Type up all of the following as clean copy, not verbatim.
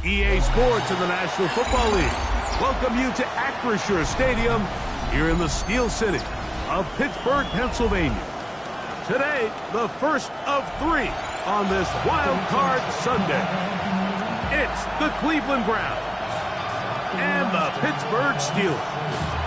EA Sports in the National Football League welcome you to Acrisure Stadium here in the Steel City of Pittsburgh, Pennsylvania. Today, the first of 3 on this Wild Card Sunday. It's the Cleveland Browns and the Pittsburgh Steelers.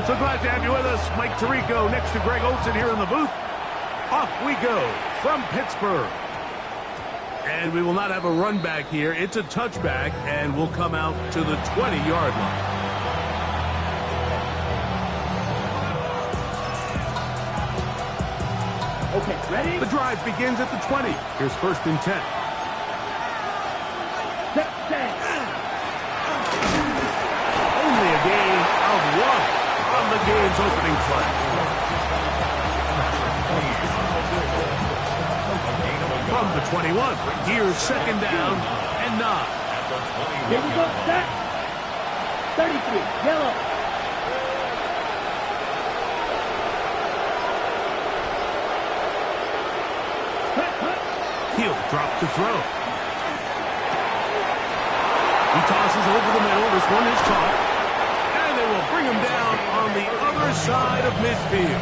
So glad to have you with us. Mike Tirico next to Greg Olsen here in the booth. Off we go from Pittsburgh. And we will not have a run back here. It's a touchback, and we'll come out to the 20-yard line. Okay, ready? The drive begins at the 20. Here's 1st and 10. Only a gain of 1. On the game's opening play. From the 21, here's 2nd down and 9. Here we go, set. 33, yellow. He'll drop to throw. He tosses over the middle. This one is caught. They will bring him down on the other side of midfield.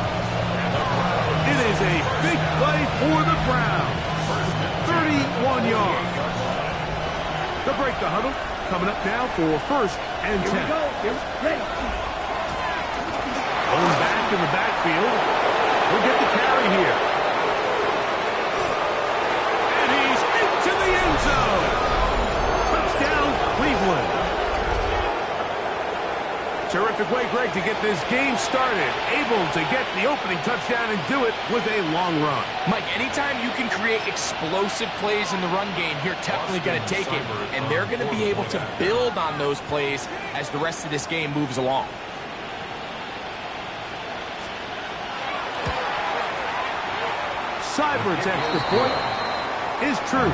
It is a big play for the Browns. 31 yards. They'll break the huddle. Coming up now for 1st and 10. Here we go. Here, ready. Going back in the backfield. He'll get the carry here. And he's into the end zone. Touchdown, Cleveland. Terrific way, Greg, to get this game started. Able to get the opening touchdown and do it with a long run. Mike, anytime you can create explosive plays in the run game, you're definitely going to take it. And they're going to be able to build on those plays as the rest of this game moves along. Seibert's extra point is true.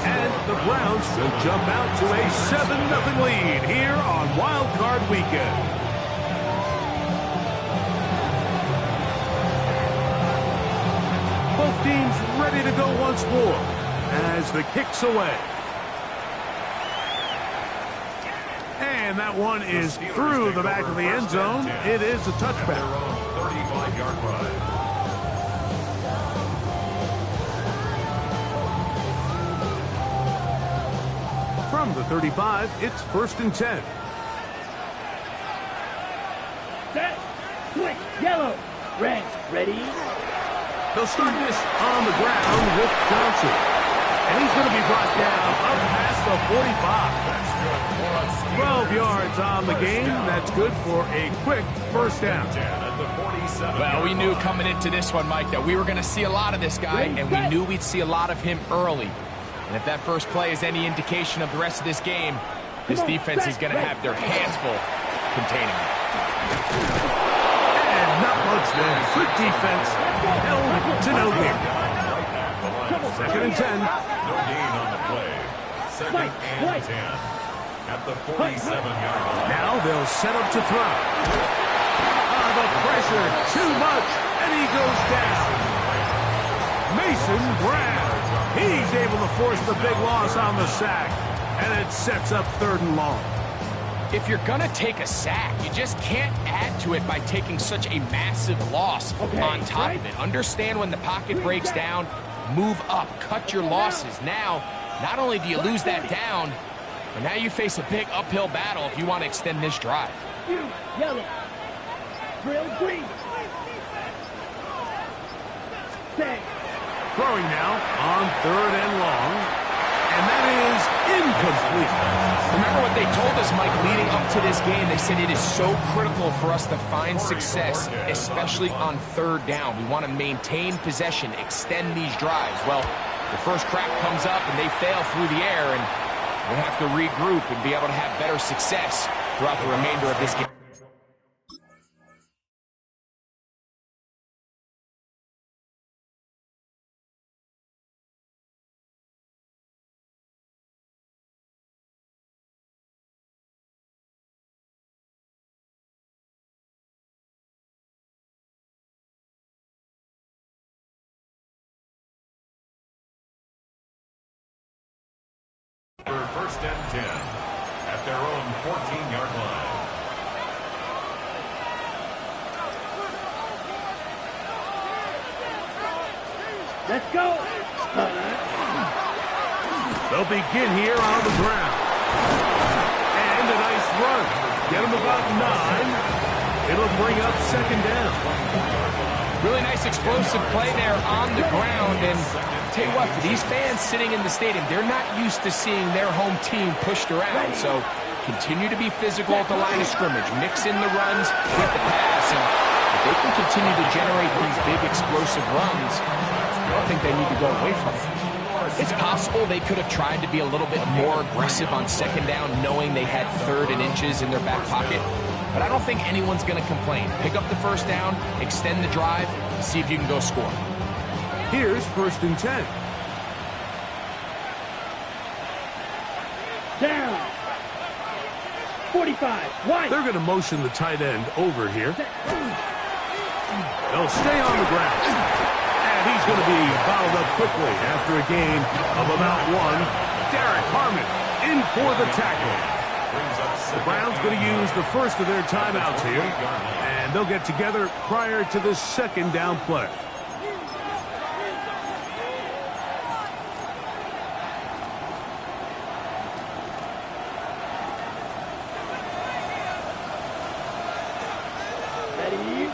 And the Browns will jump out to a 7-0 lead here on Wild Card Weekend. Both teams ready to go once more as the kick's away. And that one is through the back of the end zone. It is a touchback. 35-yard run. From the 35, it's 1st and 10. Set. Quick, yellow. Red, ready. They'll start this on the ground with Johnson. And he's going to be brought down up past the 45. 12 yards on the game. That's good for a quick 1st down. Well, we knew coming into this one, Mike, that we were going to see a lot of this guy, and we knew we'd see a lot of him early. And if that first play is any indication of the rest of this game, this defense is going to have their hands full containing him. And not much there. Good defense. Held to no gain. 2nd and 10. No gain on the play. 2nd and 10. At the 47-yard line. Now they'll set up to throw. The pressure too much, and he goes down. Mason Brown. He's able to force the big loss on the sack, and it sets up 3rd and long. If you're going to take a sack, you just can't add to it by taking such a massive loss on top of it. Understand when the pocket breaks down, move up, cut your losses. Now, not only do you lose that down, but now you face a big uphill battle if you want to extend this drive. Yellow. Drill green. Stay. Throwing now on 3rd and long, and that is incomplete. Remember what they told us, Mike, leading up to this game? They said it is so critical for us to find success, especially on 3rd down. We want to maintain possession, extend these drives. Well, the first crack comes up, and they fail through the air, and we'll have to regroup and be able to have better success throughout the remainder of this game. for first and 10 at their own 14-yard line. Let's go. They'll begin here on the ground. And a nice run. Get them about 9. It'll bring up second down. Really nice explosive play there on the ground. And tell you what, for these fans sitting in the stadium, they're not used to seeing their home team pushed around. So continue to be physical at the line of scrimmage. Mix in the runs with the pass. And if they can continue to generate these big explosive runs, I don't think they need to go away from it. It's possible they could have tried to be a little bit more aggressive on second down, knowing they had 3rd and inches in their back pocket. But I don't think anyone's going to complain. Pick up the first down, extend the drive, see if you can go score. Here's first and 10. Down. 45. Wide. They're going to motion the tight end over here. They'll stay on the ground. And he's going to be fouled up quickly after a gain of about 1. Derek Harmon in for the tackle. The Browns going to use the first of their timeouts here. And they'll get together prior to the second down play.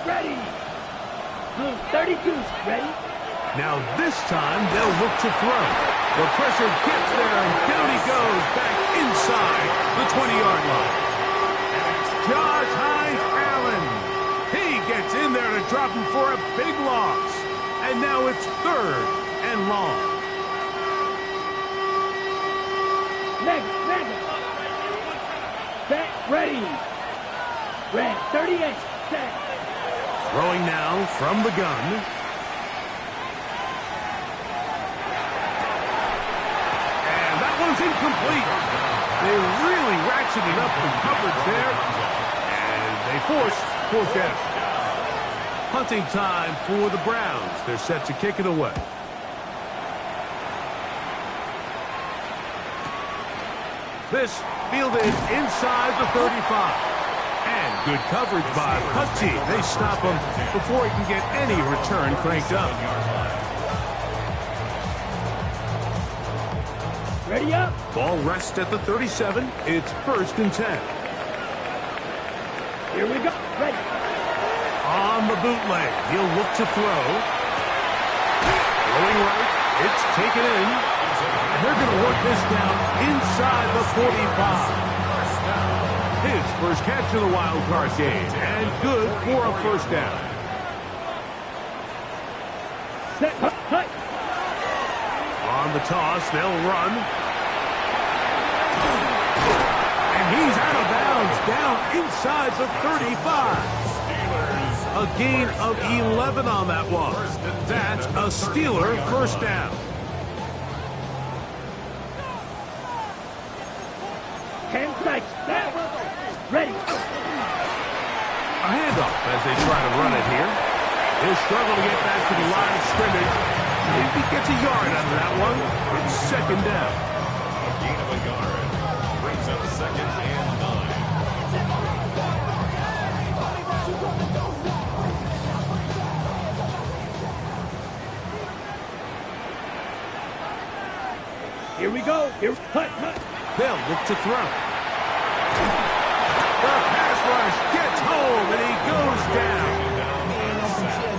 Ready. Blue 32, ready? Now this time they'll look to throw. The pressure gets there and down he goes back inside the 20-yard line. And it's Josh Hines-Allen. He gets in there to drop him for a big loss. And now it's 3rd and long. Mega. Set, ready. Red 38, set. Throwing now from the gun. And that one's incomplete. They really ratcheted up the coverage there. And they force 4th down. Punting time for the Browns. They're set to kick it away. This fielded inside the 35. And good coverage by Putty. They stop him before he can get any return cranked up. Ready up. Ball rests at the 37. It's first and 10. Here we go. Ready. On the bootleg, he'll look to throw. Throwing right. It's taken in. And they're going to work this down inside the 45. His first catch of the wild card game, and good for a first down. Set, hut. On the toss, they'll run. And he's out of bounds, down inside the 35. A gain of 11 on that one. That's a Steeler first down. 10 seconds. Ready. A handoff as they try to run it here. He'll struggle to get back to the line of scrimmage. If he gets a yard out of that one, it's second down. A gain of a yard brings up second and 9. Here we go. Here, hut. They'll look to throw. The pass rush gets home, and he goes down.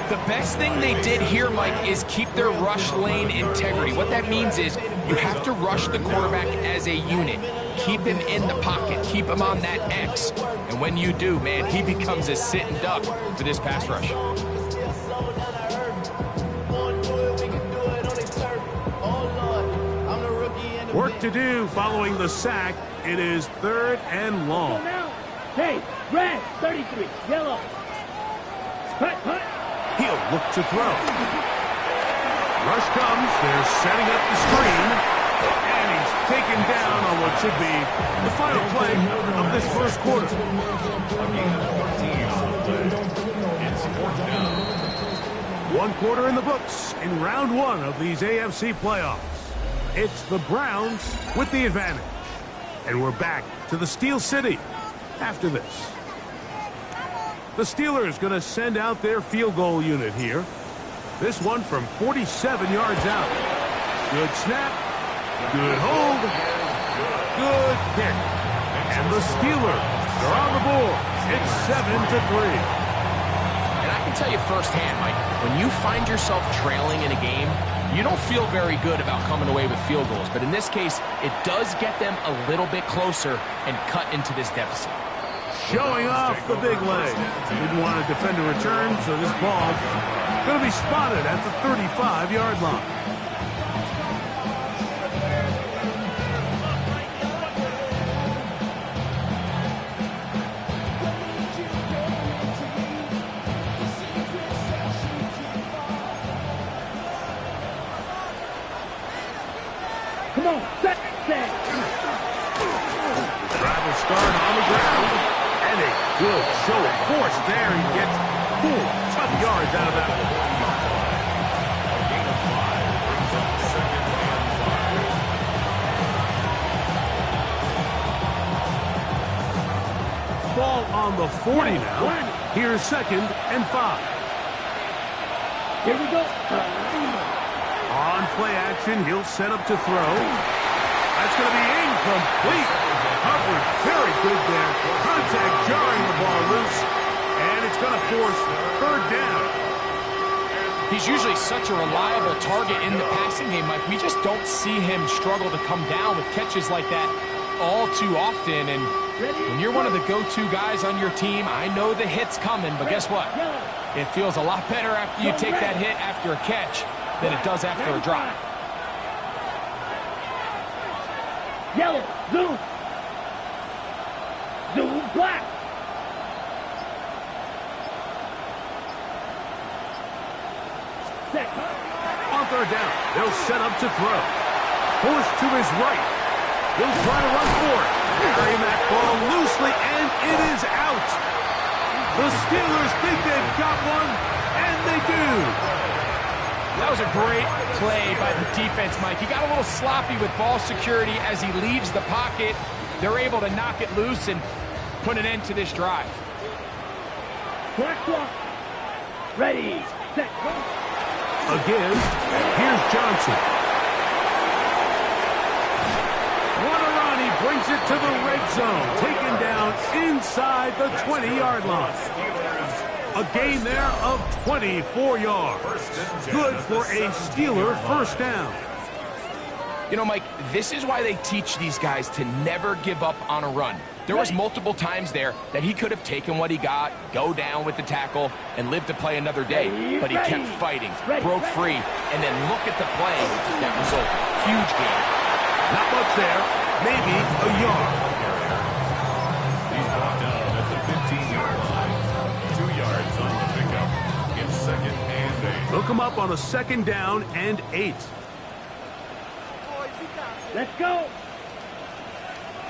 The best thing they did here, Mike, is keep their rush lane integrity. What that means is you have to rush the quarterback as a unit. Keep him in the pocket. Keep him on that X. And when you do, man, he becomes a sitting duck for this pass rush. Work to do following the sack. It is 3rd and long. Hey, red 33, yellow. Hut. He'll look to throw. Rush comes. They're setting up the screen. And he's taken down on what should be the final play of this first quarter.9. It's 4th down. 1 quarter in the books in round 1 of these AFC playoffs. It's the Browns with the advantage. And we're back to the Steel City after this. The Steelers going to send out their field goal unit here. This one from 47 yards out. Good snap. Good hold. Good kick. And the Steelers are on the board. It's 7-3. And I can tell you firsthand, Mike, when you find yourself trailing in a game, you don't feel very good about coming away with field goals. But in this case, it does get them a little bit closer and cut into this deficit. Showing off the big leg. Didn't want to defend a return, so this ball going to be spotted at the 35-yard line. Come on, set. Travel start on the ground. And a good show of force there. He gets 4 tough yards out of that. Ball on the 40 now. Here's 2nd and 5. Here we go. On play action, he'll set up to throw. That's going to be incomplete. Coverage very good there. Contact jarring the ball loose. And it's going to force 3rd down. He's usually such a reliable target in the passing game, Mike. We just don't see him struggle to come down with catches like that all too often. And when you're one of the go-to guys on your team, I know the hit's coming, but guess what? It feels a lot better after you take that hit after a catch than it does after a drop. Yellow, zoom. Zoom, black. Set. On 3rd down, they'll set up to throw. Forced to his right. He'll try to run for it. Carrying that ball loosely, and it is out. The Steelers think they've got one, and they do. That was a great play by the defense, Mike. He got a little sloppy with ball security as he leaves the pocket. They're able to knock it loose and put an end to this drive. Black clock. Ready, set, go. Again, here's Johnson. What a run. He brings it to the red zone. Taken down inside the 20-yard line. A gain there of 24 yards. Good for a Steeler 1st down. You know, Mike, this is why they teach these guys to never give up on a run. There was multiple times there that he could have taken what he got, go down with the tackle, and live to play another day. But he kept fighting, broke free, and then look at the play that resulted. Huge gain. Not much there. Maybe a yard. He's brought down at the 15-yard line. 2 yards on the pickup. It's 2nd and 8. Look him up on a 2nd down and 8. Let's go.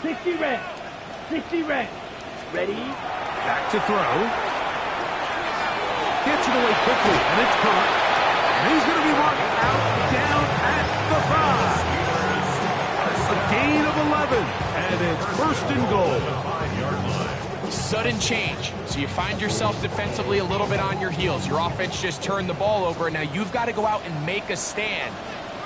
60 red. 60 red. Ready? Back to throw. Gets it away quickly, and it's caught. And he's going to be marked out down at the 5. A gain of 11, and it's 1st and goal. Sudden change. So you find yourself defensively a little bit on your heels. Your offense just turned the ball over, and now you've got to go out and make a stand.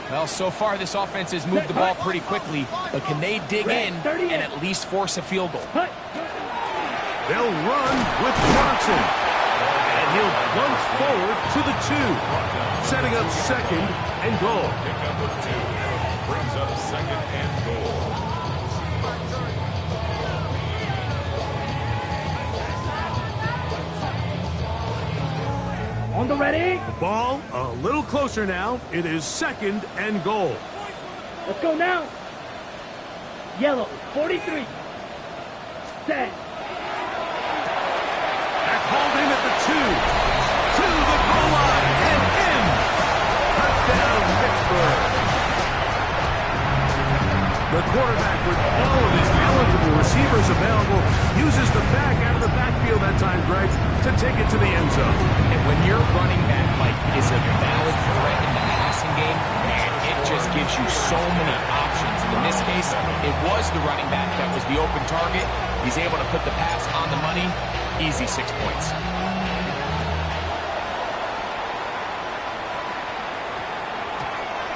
Well, so far this offense has moved the ball pretty quickly, but can they dig in and at least force a field goal? They'll run with Johnson, and he'll plunge forward to the 2, setting up 2nd and goal. Pickup of 2 brings up 2nd and goal. On the ready. The ball a little closer now. It is 2nd and goal. Let's go now. Yellow, 43. Set. That's hauled in at the 2. To the goal line and in. Touchdown, Pittsburgh. The quarterback, with all of his eligible receivers available, uses the back out of the backfield that time, Greg, to take it to the end zone. And when your running back, Mike, is a valid threat in the passing game, and it just gives you so many options. And in this case, it was the running back that was the open target. He's able to put the pass on the money. Easy 6 points.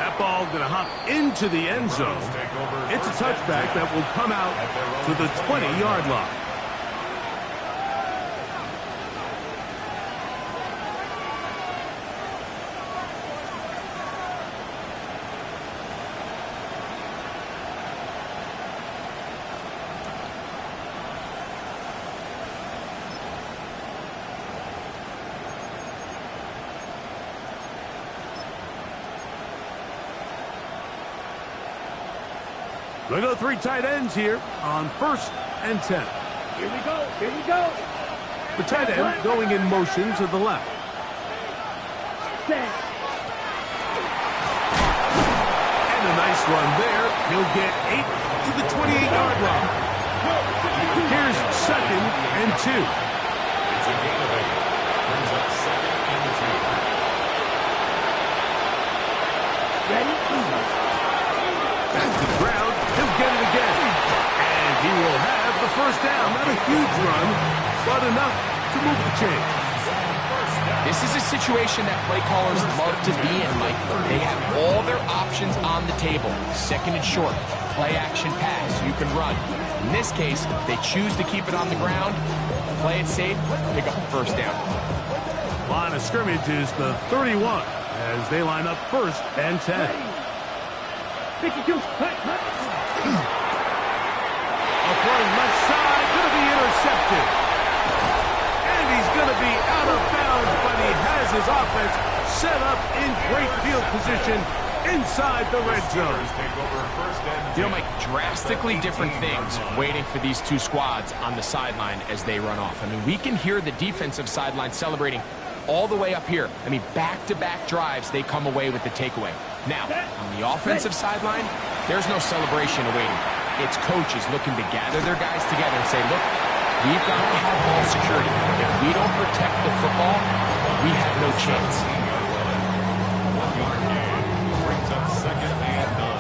That ball going to hop into the end zone. It's a touchback that will come out to the 20-yard line. They go 3 tight ends here on 1st and 10. Here we go. Here we go. The tight end going in motion to the left. Set. And a nice run there. He'll get 8 to the 28-yard line. Here's 2nd and 2. It's a gain of 8. Brings up 2nd and 2. Ready? Back to the ground. He'll get it again. And he will have the 1st down. Not a huge run, but enough to move the chains. This is a situation that play callers love to be in, Mike. They have all their options on the table. 2nd and short, play action pass, you can run. In this case, they choose to keep it on the ground, play it safe, pick up the 1st down. Line of scrimmage is the 31 as they line up 1st and 10. 52. Hut, hut. A throw left side, going to be intercepted. And he's going to be out of bounds, but he has his offense set up in great field position inside the red zone. You know, Mike, drastically different things waiting for these two squads on the sideline as they run off. I mean, we can hear the defensive sideline celebrating all the way up here. I mean, back-to-back drives, they come away with the takeaway. Now, on the offensive sideline, there's no celebration awaiting. It's coaches looking to gather their guys together and say, look, we've got to have ball security. If we don't protect the football, we have no chance.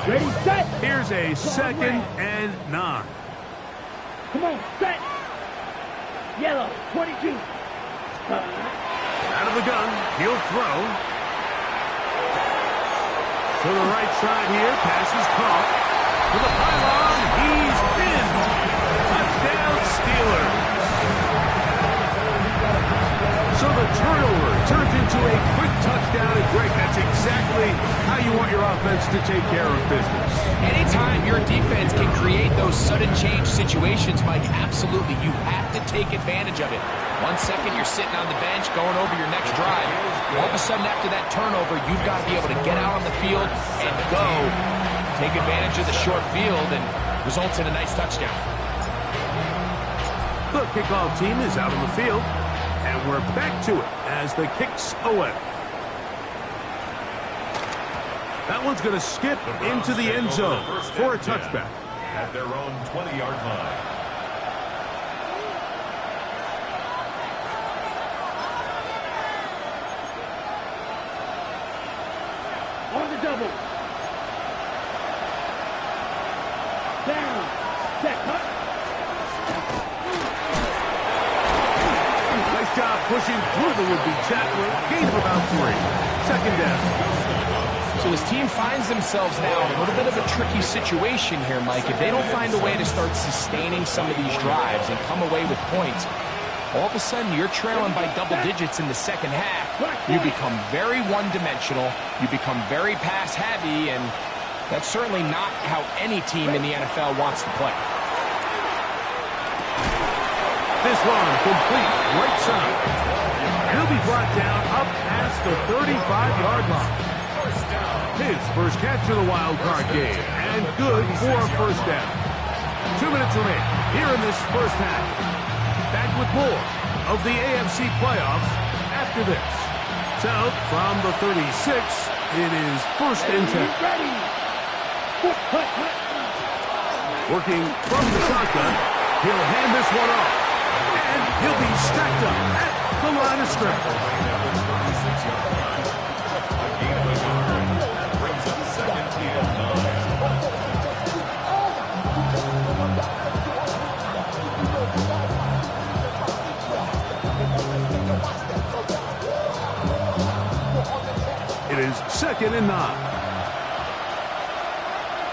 Ready, set. Here's a 2nd and 9. Come on, set. Yellow, 22. Out of the gun, he'll throw. To the right side here, pass is caught. To the pylon, he's pinned. Touchdown, Steelers. So the turnover turns into a quick touchdown, and Greg, that's exactly how you want your offense to take care of business. Anytime your defense can create those sudden change situations, Mike, absolutely, you have to take advantage of it. 1 second, you're sitting on the bench, going over your next drive. All of a sudden, after that turnover, you've got to be able to get out on the field and go. Take advantage of the short field and results in a nice touchdown. The kickoff team is out on the field, and we're back to it as the kick's away. That one's going to skip into the end zone for a touchback. At their own 20-yard line. On the double. Down. Set. Hut. Nice job pushing through the would-be tackler. Gain of about 3. 2nd down. So his team finds themselves now in a little bit of a tricky situation here, Mike. If they don't find a way to start sustaining some of these drives and come away with points, all of a sudden you're trailing by double digits in the 2nd half. You become very one-dimensional. You become very pass-heavy, and that's certainly not how any team in the NFL wants to play. This one complete right side. He'll be brought down up past the 35-yard line. His first catch of the wild card game, and good for a 1st down. 2 minutes remain here in this 1st half. Back with more of the AFC playoffs after this. So, from the 36, it is 1st and 10. Ready. Hut, hut. Working from the shotgun, he'll hand this one off. And he'll be stacked up at the line of scrimmage. 2nd and 9.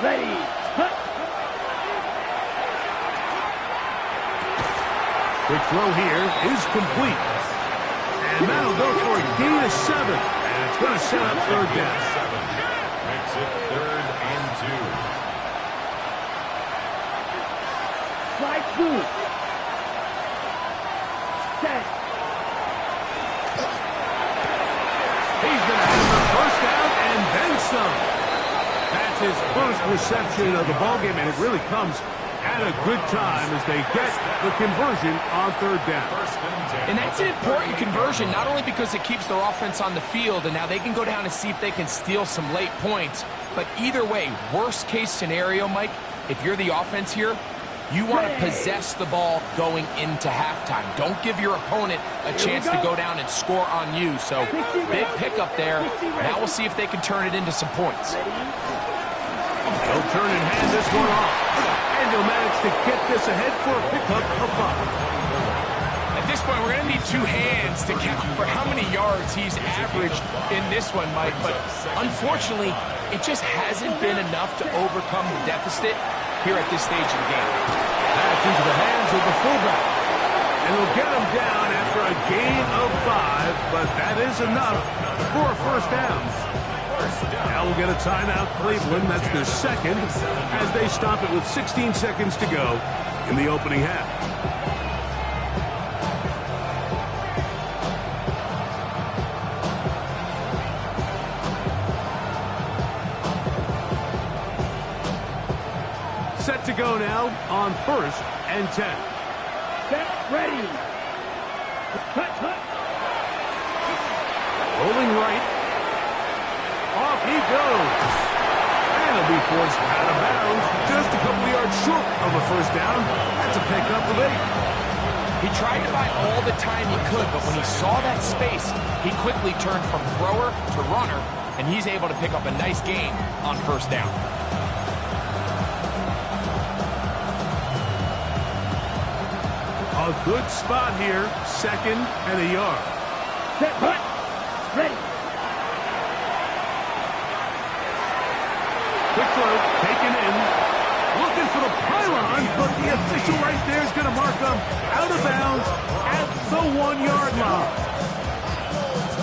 Ready. Hut. Quick throw here is complete. And that'll go for a gain of 7. And it's going to set up 3rd down. 7 makes it 3rd and 2. Slide through. Set. He's going to have the 1st down and then some. That's his first reception of the ballgame, and it really comes at a good time as they get the conversion on 3rd down. And that's an important conversion, not only because it keeps their offense on the field, and now they can go down and see if they can steal some late points. But either way, worst case scenario, Mike, if you're the offense here, you want to possess the ball going into halftime. Don't give your opponent a chance to go down and score on you. So big pickup there. Now we'll see if they can turn it into some points. He'll turn and hand this one off. And he'll manage to get this ahead for a pickup of 5. At this point, we're going to need 2 hands to count for how many yards he's averaged in this one, Mike. But unfortunately, it just hasn't been enough to overcome the deficit here at this stage of the game. That's into the hands of the fullback. And he'll get him down after a gain of 5, but that is enough for a 1st down. Now we'll get a timeout, Cleveland. That's their 2nd as they stop it with 16 seconds to go in the opening half. Set to go now on 1st and 10. Set. Ready. Hut. Hut. Rolling right. Off he goes. And he'll be forced out of bounds. Just a couple of yards short of a 1st down. That's a pickup of 8. He tried to buy all the time he could, but when he saw that space, he quickly turned from thrower to runner, and he's able to pick up a nice gain on 1st down. A good spot here. 2nd and a yard. Set. Hut. Ready. Quick throw, taken in. Looking for the pylon, but the official right there is going to mark him out of bounds at the 1-yard line.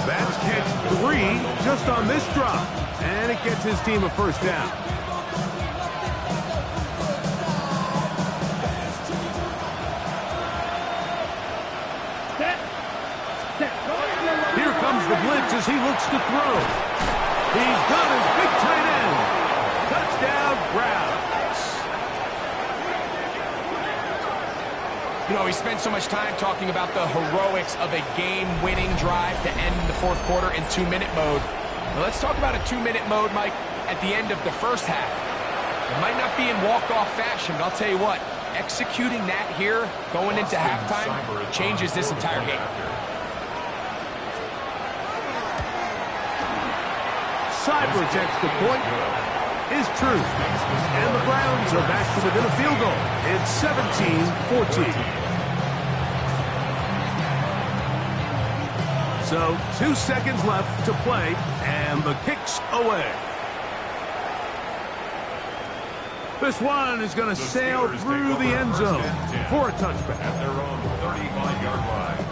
That's catch 3 just on this drop. And it gets his team a 1st down. Set. Set. Here comes the blitz as he looks to throw. He's got his big tight end. Touchdown, Browns. You know, we spent so much time talking about the heroics of a game-winning drive to end the 4th quarter in 2-minute mode. Now let's talk about a 2-minute mode, Mike, at the end of the 1st half. It might not be in walk-off fashion, but I'll tell you what, executing that here going into halftime changes this entire game. Cyber extra point is true. And the Browns are back to within a field goal. It's 17-14. So 2 seconds left to play, and the kick's away. This one is going to sail through the end zone for a touchback. At their own 35-yard line.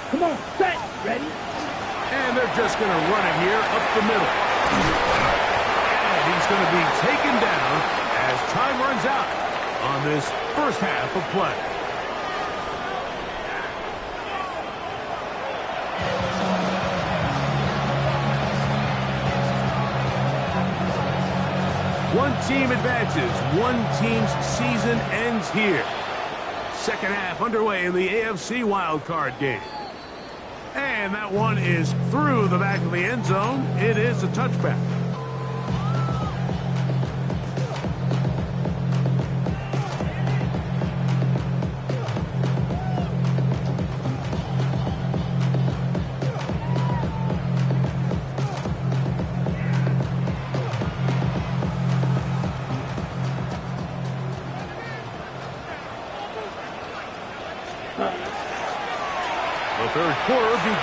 Come on. Set. Ready. And they're just going to run it here up the middle. And he's going to be taken down as time runs out on this 1st half of play. One team advances. One team's season ends here. 2nd half underway in the AFC wildcard game. And that one is through the back of the end zone. It is a touchback.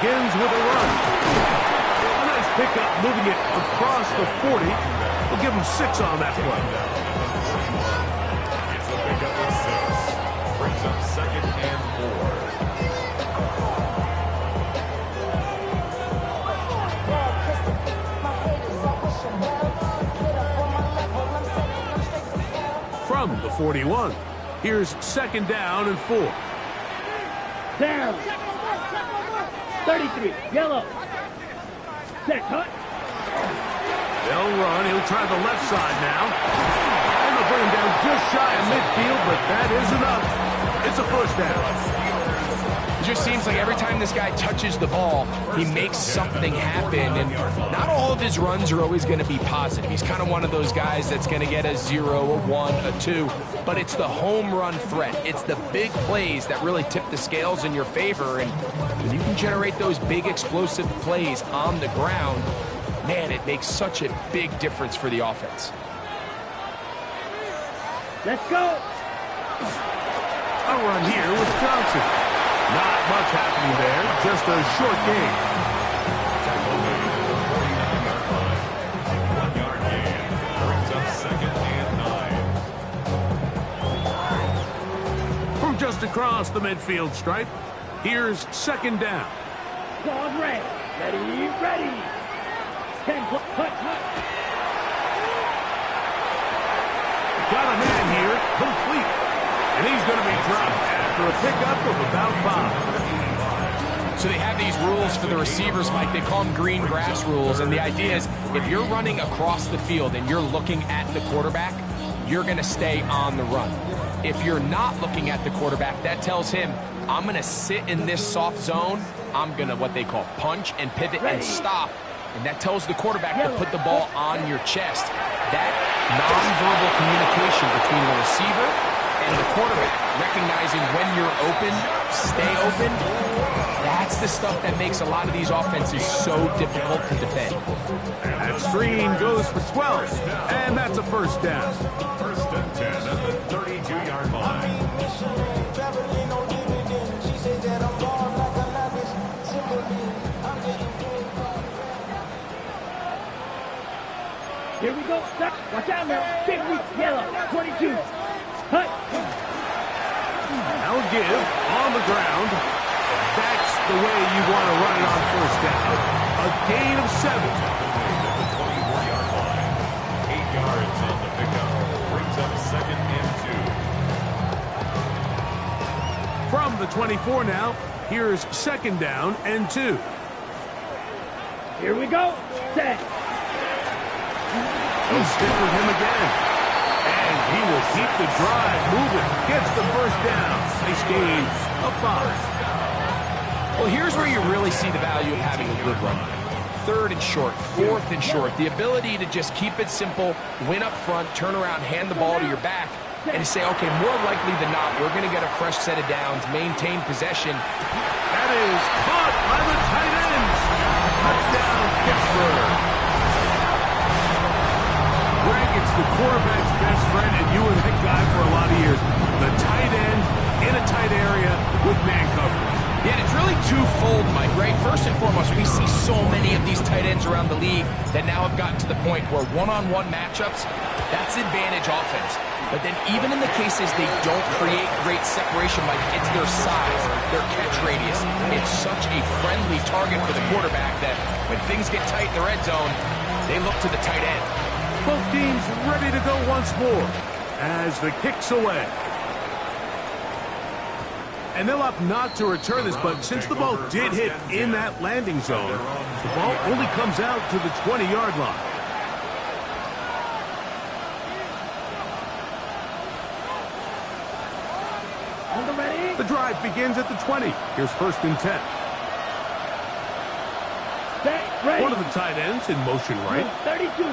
begins with a run. A nice pickup, moving it across the 40. We'll give him 6 on that play. It's a pickup of 6. Brings up 2nd and 4. From the 41, here's 2nd down and 4. Down. 33, yellow. Set, hut. They'll run. He'll try the left side now. And they'll bring him down just shy of midfield, but that is enough. It's a first down. It just seems like every time this guy touches the ball, he makes something happen. And not all of his runs are always going to be positive. He's kind of one of those guys that's going to get a 0, a 1, a 2. But it's the home run threat. It's the big plays that really tip the scales in your favor. And when you can generate those big explosive plays on the ground, man, it makes such a big difference for the offense. Let's go. A run here with Johnson. Not much happening there, just a short gain. Tackle made at the 49-yard line. 1-yard gain. Brings up 2nd and 9. From just across the midfield stripe, here's 2nd down. Ball ready. Ready, ready. 10, hut, hut. Got a man here, complete. And he's going to be dropped after a pickup of about 5. So they have these rules for the receivers, Mike. They call them green grass rules. And the idea is if you're running across the field and you're looking at the quarterback, you're going to stay on the run. If you're not looking at the quarterback, that tells him, I'm going to sit in this soft zone. I'm going to what they call punch and pivot and stop. And that tells the quarterback to put the ball on your chest. That nonverbal communication between the receiver and the quarterback, recognizing when you're open, stay open, that's the stuff that makes a lot of these offenses so difficult to defend. That screen goes for 12, and that's a first down. 1st and 10 at the 32-yard line. Here we go. Watch out now. 50, yellow. 22. Hut. Now give on the ground. That's the way you want to run it on first down. A gain of 7. At the 24-yard line. 8 yards on the pickup. Brings up 2nd and 2. From the 24 now, here's 2nd down and 2. Here we go. Set. He'll stick with him again. And he will keep the drive moving. Gets the first down. Nice gain of 5. Well, here's where you really see the value of having a good run. 3rd and short, 4th and short. The ability to just keep it simple, win up front, turn around, hand the ball to your back, and to say, okay, more likely than not, we're going to get a fresh set of downs, maintain possession. That is caught by the tight end. Touchdown, Pittsburgh. Greg, it's the quarterback's best friend, and you were that guy for a lot of years. The tight end in a tight area with man coverage. Yeah, it's really twofold, Mike, right? First and foremost, we see so many of these tight ends around the league that now have gotten to the point where one-on-one matchups, that's advantage offense. But then even in the cases they don't create great separation, Mike, it's their size, their catch radius. It's such a friendly target for the quarterback that when things get tight in the red zone, they look to the tight end. Both teams ready to go once more as the kick's away. And they'll opt not to return this, but since the ball did hit in that landing zone, the ball only comes out to the 20-yard line. The drive begins at the 20. Here's 1st and 10. One of the tight ends in motion right. 32.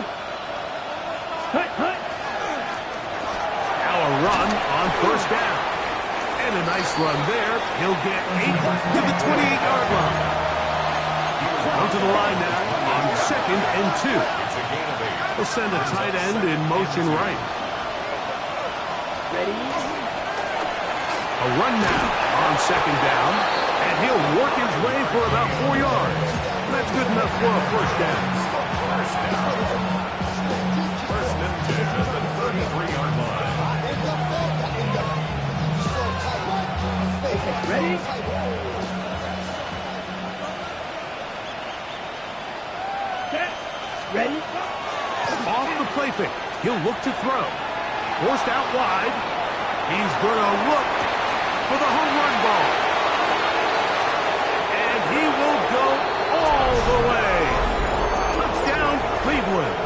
Hut, hut. Now a run on first down. And a nice run there. He'll get 8 to the 28-yard line. Down to the line now on 2nd and 2. He'll send a tight end in motion right. Ready. A run now on 2nd down. And he'll work his way for about 4 yards. That's good enough for a first down. First and 10 at the 33-yard line. Ready? Set. Ready? Off the play fake. He'll look to throw. Forced out wide. He's going to look for the home run ball. And he will go all the way. Touchdown, Cleveland.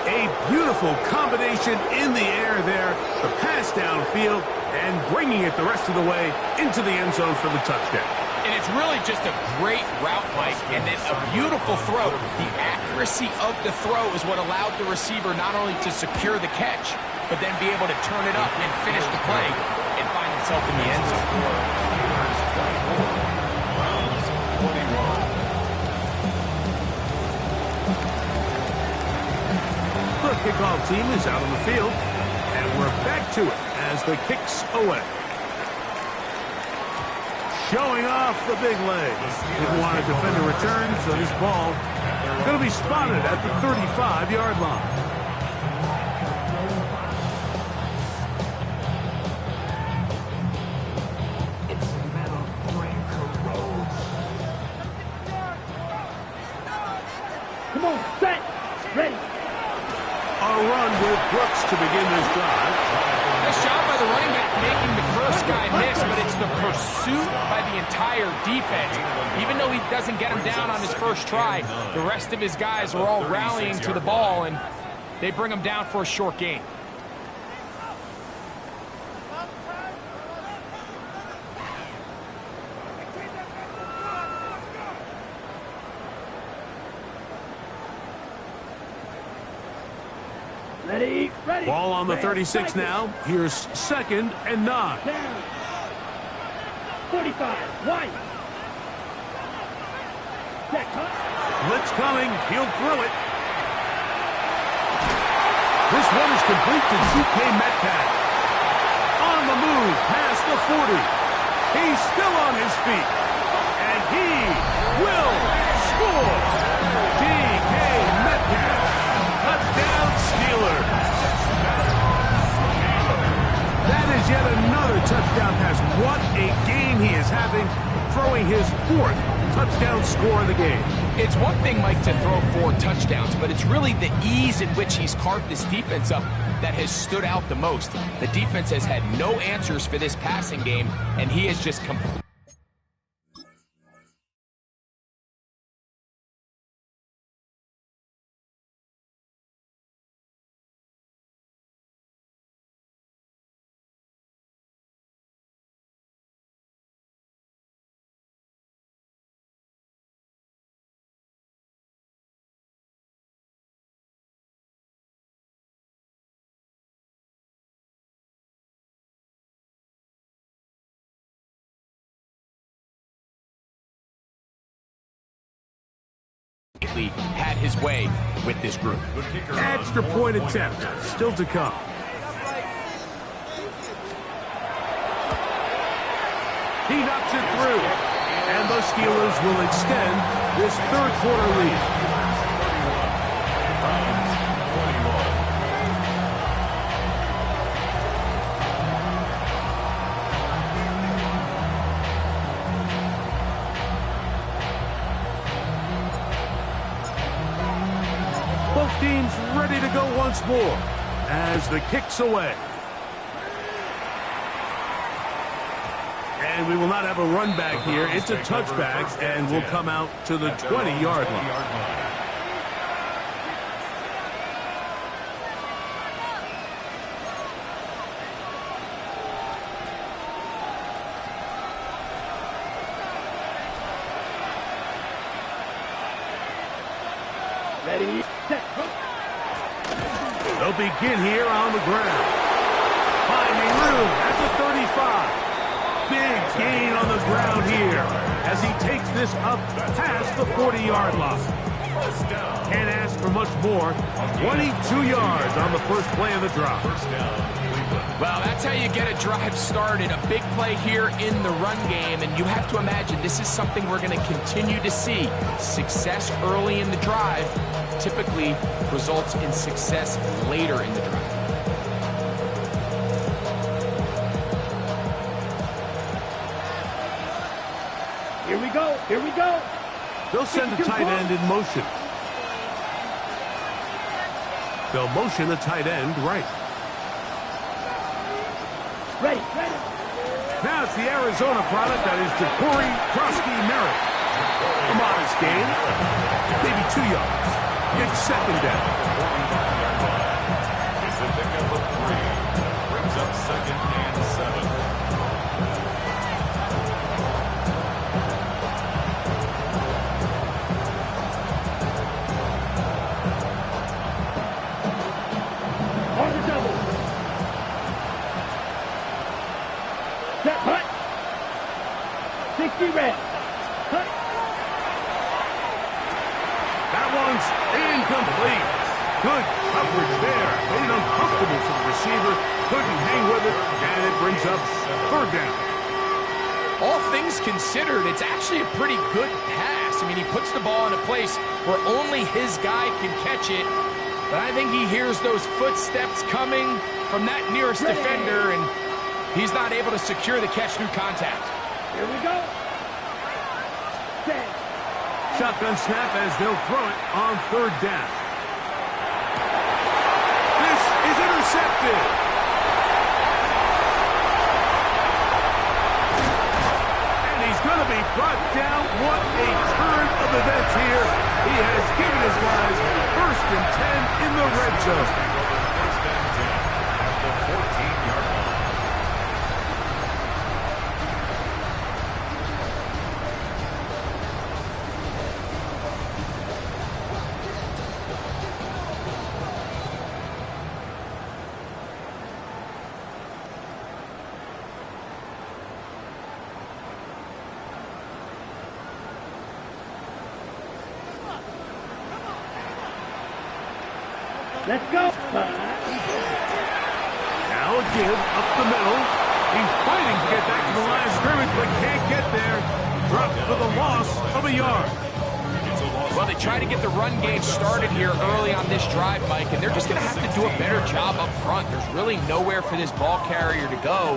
A beautiful combination in the air there. The pass downfield and bringing it the rest of the way into the end zone for the touchdown. And it's really just a great route, Mike, and then a beautiful throw. The accuracy of the throw is what allowed the receiver not only to secure the catch, but then be able to turn it up and finish the play and find himself in the end zone. The kickoff team is out on the field, and we're back to it as the kick's away. Showing off the big legs. Didn't want to defend a return, so this ball is going to be spotted at the 35-yard line. Come on, set. Ready. A run with Brooks to begin this drive. Nice job by the running back making the first guy miss, but it's the pursuit by the entire defense. Even though he doesn't get him down on his first try, the rest of his guys are all rallying to the ball, and they bring him down for a short gain. Ready. Ready. Ball on the 36 now. Here's 2nd and 9. Down. 45. White. Set. Blitz coming. He'll throw it. This one is complete to DK Metcalf. On the move past the 40. He's still on his feet. And he will score. DK Metcalf. Touchdown, Steelers. That is yet another touchdown pass. What a game he is having, throwing his 4th touchdown score of the game. It's one thing, Mike, to throw 4 touchdowns, but it's really the ease in which he's carved this defense up that has stood out the most. The defense has had no answers for this passing game, and he has just completely... had his way with this group. Extra point attempt still to come. He knocks it through, and the Steelers will extend this 3rd quarter lead. Both teams ready to go once more as the kick's away. And we will not have a run back here. It's a touchback, and we'll come out to the 20-yard line. Ready. Set. They'll begin here on the ground. Finding room at the 35. Big gain on the ground here as he takes this up past the 40-yard line. Can't ask for much more. 22 yards on the first play of the drive. Well, that's how you get a drive started. A big play here in the run game, and you have to imagine this is something we're going to continue to see. Success early in the drive typically results in success later in the drive. Here we go. Here we go. They'll send the tight end in motion. They'll motion the tight end right. Ready, ready. Now it's the Arizona product that is Ja'Cory Krosky-Merritt. A modest gain, maybe 2 yards. It's second down. It's a pickup of 3. Brings up second and 7. Red. Cut. That one's incomplete. Good coverage there. Made it uncomfortable for the receiver. Couldn't hang with it, and it brings up third down. All things considered, it's actually a pretty good pass. I mean, he puts the ball in a place where only his guy can catch it. But I think he hears those footsteps coming from that nearest defender, and he's not able to secure the catch through contact. Here we go. Shotgun snap as they'll throw it on third down. This is intercepted. And he's going to be brought down. What a turn of events here. He has given his guys first and 10 in the red zone. First and 10 at the 14-yard line. Let's go. Now a give up the middle. He's fighting to get back to the line of scrimmage, but can't get there. Dropped for the loss of a yard. Well, they try to get the run game started here early on this drive, Mike, and they're just going to have to do a better job up front. There's really nowhere for this ball carrier to go.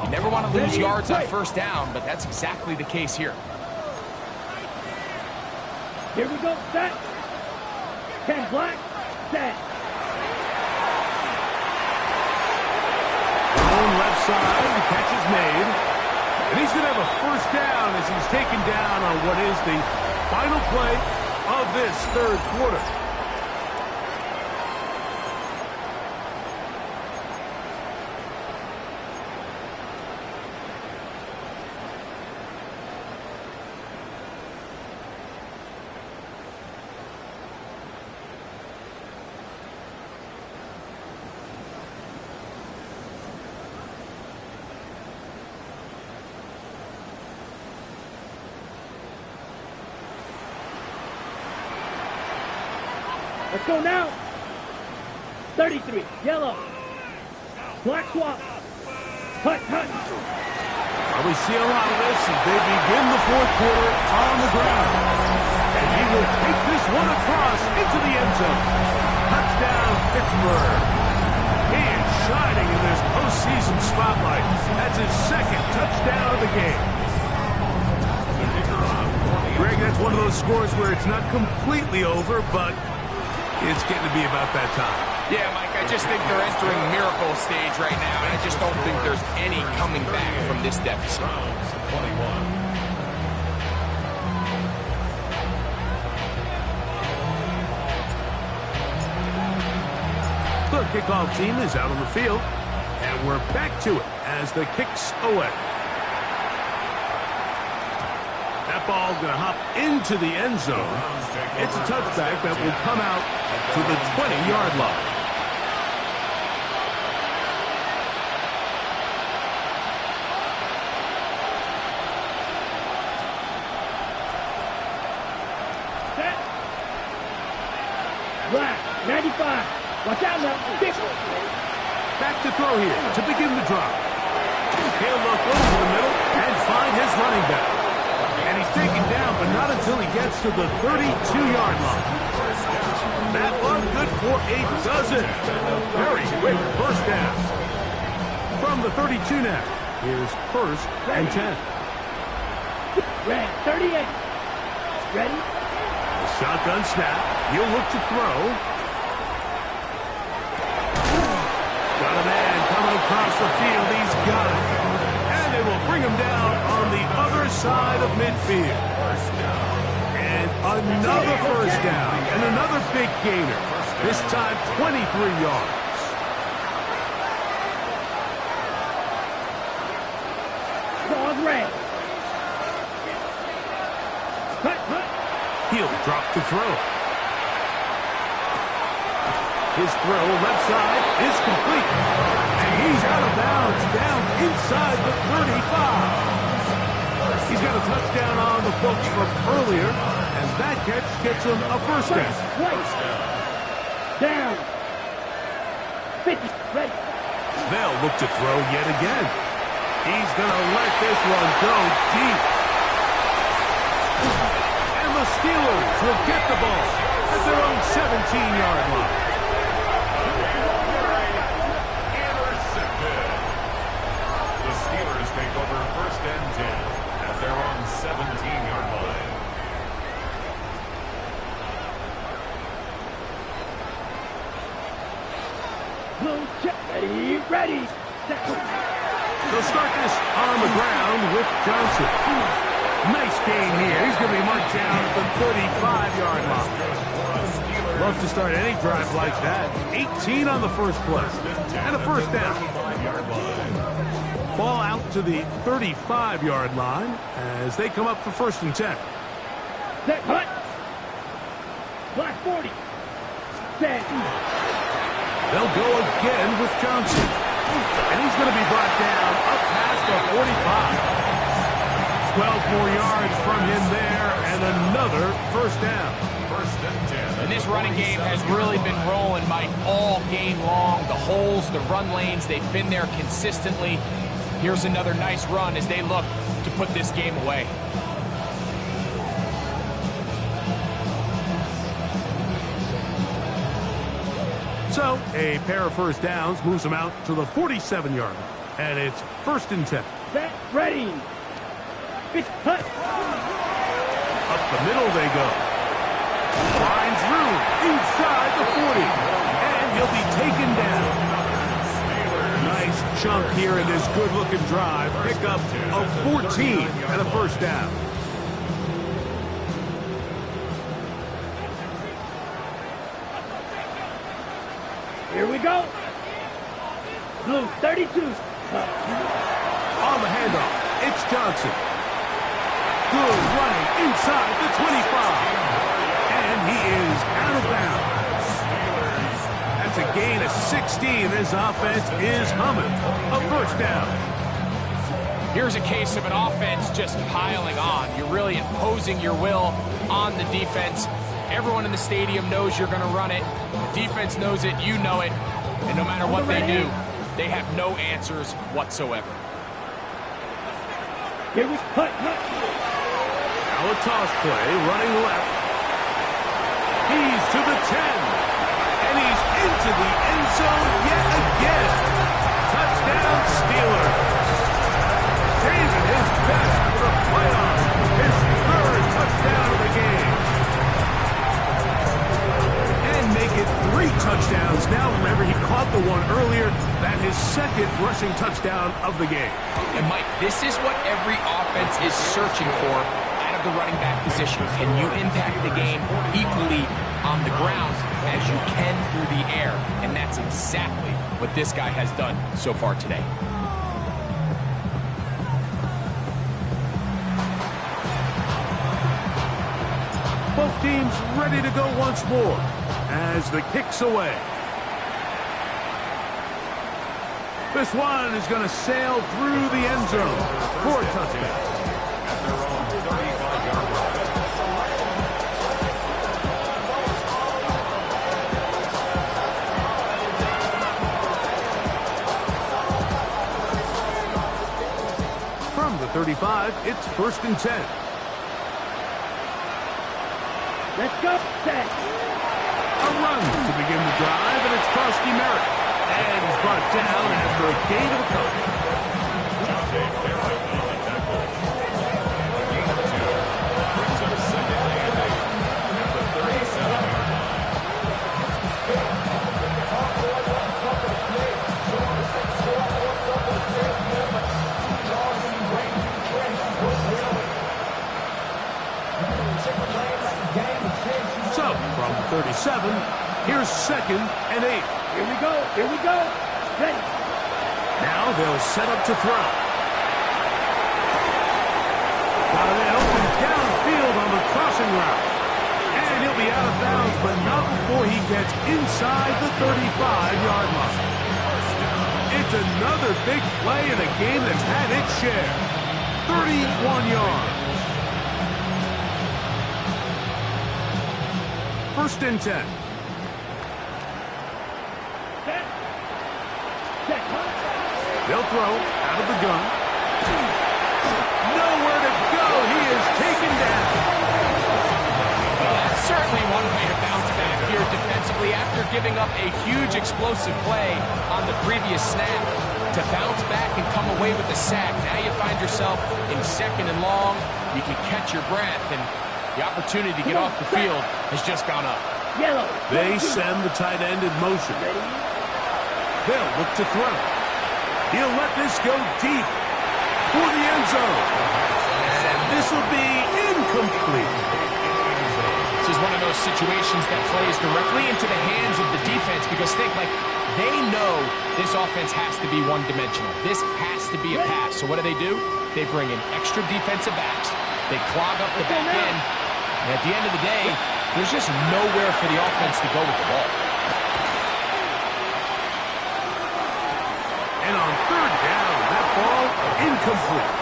You never want to lose yards on first down, but that's exactly the case here. Here we go. Set. 10 black. Set. On left side, the catch is made. And he's going to have a first down as he's taken down on what is the final play of this third quarter. Let's go now. 33. Yellow. Black swap. Cut, cut. Well, we see a lot of this as they begin the fourth quarter on the ground. And he will take this one across into the end zone. Touchdown, Pittsburgh. He is shining in this postseason spotlight. That's his second touchdown of the game. Greg, that's one of those scores where it's not completely over, but it's getting to be about that time. Yeah, Mike, I just think they're entering miracle stage right now, and I just don't think there's any coming back from this deficit. 21. The kickoff team is out on the field, and we're back to it as the kick's away. That ball going to hop into the end zone. It's a touchback that will come out to the 20-yard line. Black, 95. Watch out now. 50. Back to throw here to begin the drive. He'll look over the middle and find his running back. And he's taken down, but not until he gets to the 32-yard line. That one good for a dozen. Very quick first down. From the 32 now, here's first and 10. Red, 38. Ready? Shotgun snap. He'll look to throw. Got a man coming across the field. He's got it. And they will bring him down on the other side of midfield. And another first down. And another big gainer. This time 23 yards. Ball red. Cut. He'll drop to throw. His throw left side is complete. And he's out of bounds down inside the 35. He's got a touchdown on the books from earlier, and that catch gets him a first down. Down. 50. Ready. They'll look to throw yet again. He's going to let this one go deep. And the Steelers will get the ball at their own 17-yard line. Intercepted. The Steelers take over first and 10 at their own 17-yard line. Blue check. Ready. They'll start this on the ground with Johnson. Nice gain here. He's going to be marked down at the 35-yard line. Love to start any drive like that. 18 on the first play. And a first down. Ball out to the 35-yard line as they come up for first and 10. Set, hut. Black 40. Set. They'll go again with Johnson. And he's going to be brought down up past the 45. 12 more yards from him there and another first down. First and 10. And this running game has really been rolling, Mike, all game long. The holes, the run lanes, they've been there consistently. Here's another nice run as they look to put this game away. So, a pair of first downs moves them out to the 47-yard line. And it's first and 10. Set. Ready. It's hut. Up the middle they go. Line through inside the 40. And he'll be taken down. Nice chunk here in this good-looking drive. Pick up of 14 and a first down. Here we go. Blue 32. On the handoff, it's Johnson. Good running inside the 25. And he is out of bounds. That's a gain of 16. This offense is humming. A first down. Here's a case of an offense just piling on. You're really imposing your will on the defense. Everyone in the stadium knows you're going to run it. The defense knows it, you know it. And no matter what they do, they have no answers whatsoever. Here we hut. Now a toss play, running left. He's to the 10. And he's into the end zone yet again. Touchdown Steelers. Saving his best for the playoffs. His third touchdown of the game. And make it 3 touchdowns now. Remember, he caught the one earlier. That his second rushing touchdown of the game. And Mike, this is what every offense is searching for out of the running back position. Can you impact the game equally on the ground as you can through the air? And that's exactly what this guy has done so far today. Both teams ready to go once more as the kick's away. This one is going to sail through the end zone for a touchdown. At their own 35-yard line. 45, it's 1st and 10. Let's go. Set. A run to begin the drive, and it's Koski Merritt. And he's brought down after a gain of a couple. Dave Merritt on the tackle. Gain of 2. Brings up 2nd and 8 at the 37-yard line. So, from 37, here's 2nd and 8. Here we go. Here we go. Ready. Now they'll set up to throw. Got it open downfield on the crossing route. And he'll be out of bounds, but not before he gets inside the 35-yard line. It's another big play in a game that's had its share. 31 yards. 1st and 10. Set. Set. They'll throw out of the gun. Nowhere to go. He is taken down. Well, that's certainly one way to bounce back here defensively after giving up a huge explosive play on the previous snap. To bounce back and come away with a sack. Now you find yourself in 2nd and long. You can catch your breath, and the opportunity to get off the field has just gone up. Yellow. They send the tight end in motion. Ready. They'll look to throw. He'll let this go deep for the end zone. And this will be incomplete. This is one of those situations that plays directly into the hands of the defense because they know this offense has to be one-dimensional. This has to be a pass. So what do? They bring in extra defensive backs. They clog up the back end. And at the end of the day, there's just nowhere for the offense to go with the ball. And on 3rd down, that ball incomplete.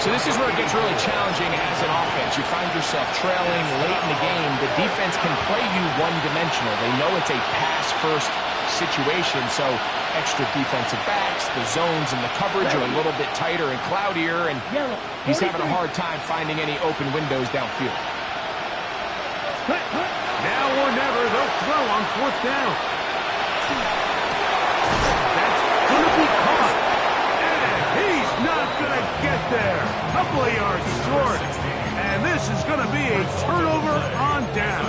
So this is where it gets really challenging as an offense. You find yourself trailing late in the game. The defense can play you one-dimensional. They know it's a pass-first situation, so extra defensive backs, the zones and the coverage are a little bit tighter and cloudier, and he's having a hard time finding any open windows downfield. Now or never, they'll throw on 4th down. That's going to be caught. And he's not going to get there. Couple of yards short. And this is going to be a turnover on down.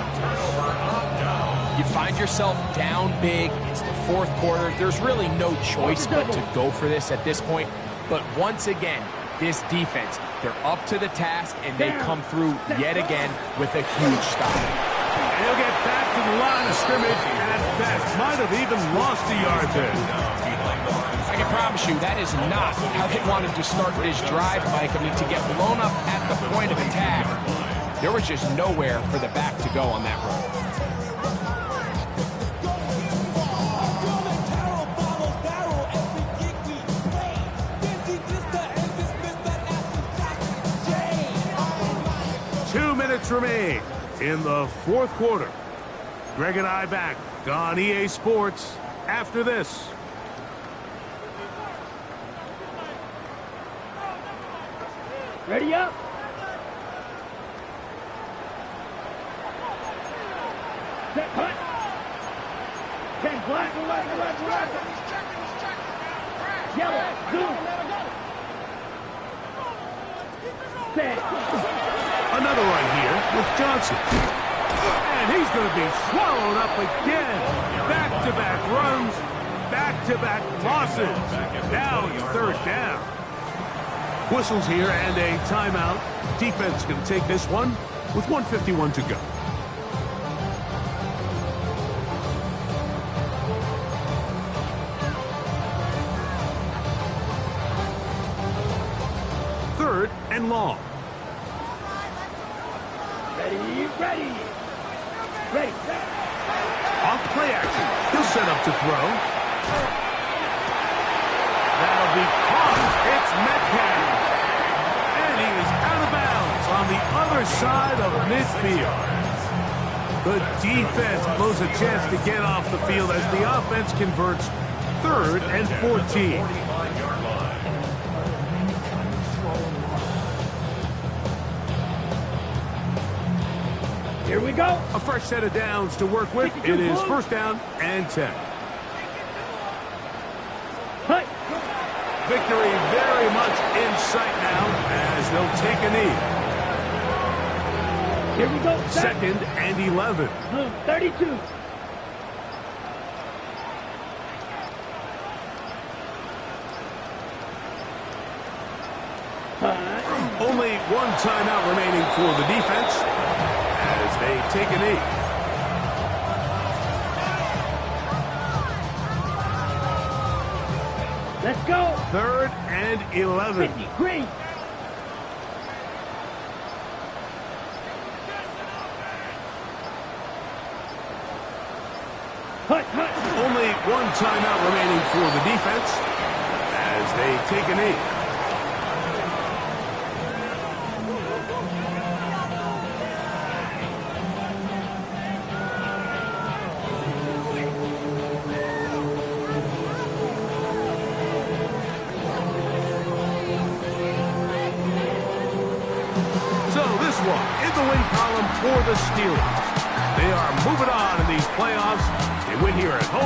You find yourself down big. It's the 4th quarter. There's really no choice but to go for this at this point. But once again, this defense, they're up to the task, and they come through yet again with a huge stop. And he'll get back to the line of scrimmage at best. Might have even lost a yard there. I can promise you that is not how they wanted to start this drive, Mike. I mean, to get blown up at the point of attack, there was just nowhere for the back to go on that run. Remain in the 4th quarter. Greg and I back on EA Sports after this. Ready up. Set. Hut. 10 black. Yellow. Zoom. Set. Another run here with Johnson. And he's going to be swallowed up again. Back-to-back runs, back-to-back losses. Now it's 3rd down. Whistles here and a timeout. Defense going to take this one with 1:51 to go. Third and long. Ready. Off play action. He'll set up to throw. That'll be caught. It's Metcalf. And he is out of bounds on the other side of midfield. The defense blows a chance to get off the field as the offense converts 3rd and 14. Here we go. A fresh set of downs to work with. It is first down and 10. Cut. Victory very much in sight now as they'll take a knee. Here we go. Second and 11. 32. Only one timeout remaining for the defense as they take a knee. Let's go. Third and 11. 50. Green. Hut. Only one timeout remaining for the defense as they take a knee. So this one in the win column for the Steelers. They are moving on in these playoffs. They win here at home.